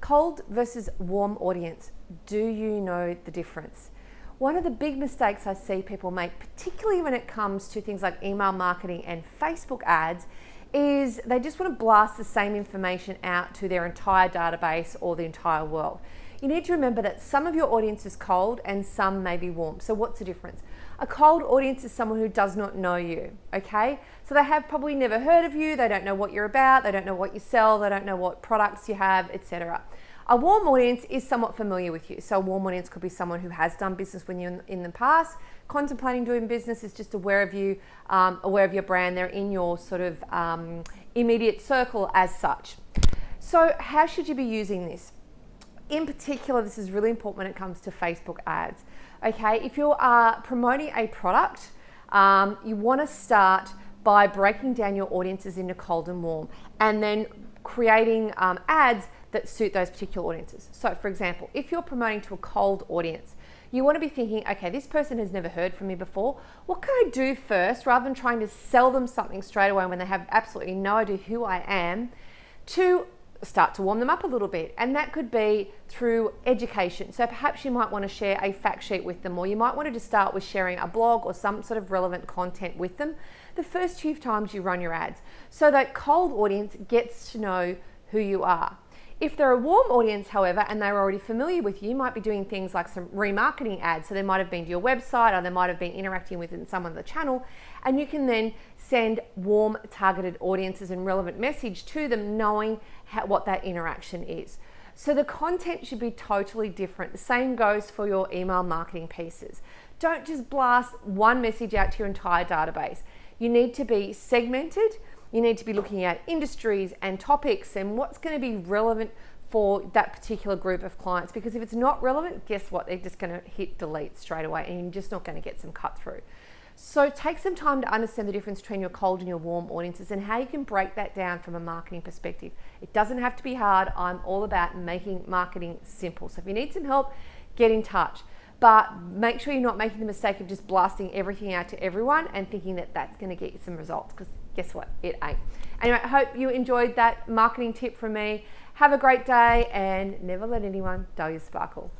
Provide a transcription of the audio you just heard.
Cold versus warm audience. Do you know the difference? One of the big mistakes I see people make, particularly when it comes to things like email marketing and Facebook ads, is they just want to blast the same information out to their entire database or the entire world. You need to remember that some of your audience is cold and some may be warm. So what's the difference? A cold audience is someone who does not know you, okay? So they have probably never heard of you, they don't know what you're about, they don't know what you sell, they don't know what products you have, etc. A warm audience is somewhat familiar with you. So a warm audience could be someone who has done business with you in the past, contemplating doing business, is just aware of you, aware of your brand. They're in your sort of immediate circle as such. So how should you be using this? In particular, this is really important when it comes to Facebook ads. Okay, if you are promoting a product, you want to start by breaking down your audiences into cold and warm, and then creating ads that suit those particular audiences. So for example, if you're promoting to a cold audience, you want to be thinking, okay, this person has never heard from me before. What can I do first, rather than trying to sell them something straight away when they have absolutely no idea who I am, to start to warm them up a little bit. And that could be through education. So perhaps you might want to share a fact sheet with them, or you might want to just start with sharing a blog or some sort of relevant content with them the first few times you run your ads, so that cold audience gets to know who you are. If they're a warm audience, however, and they're already familiar with you, you might be doing things like some remarketing ads. So they might have been to your website, or they might have been interacting with some of the channel, and you can then send warm targeted audiences and relevant message to them, knowing what that interaction is. So the content should be totally different. The same goes for your email marketing pieces. Don't just blast one message out to your entire database. You need to be segmented. You need to be looking at industries and topics and what's going to be relevant for that particular group of clients. Because if it's not relevant, guess what? They're just going to hit delete straight away, and you're just not going to get some cut through. So take some time to understand the difference between your cold and your warm audiences and how you can break that down from a marketing perspective. It doesn't have to be hard. I'm all about making marketing simple. So if you need some help, get in touch. But make sure you're not making the mistake of just blasting everything out to everyone and thinking that that's going to get you some results, because guess what? It ain't. Anyway, I hope you enjoyed that marketing tip from me. Have a great day, and never let anyone dull your sparkle.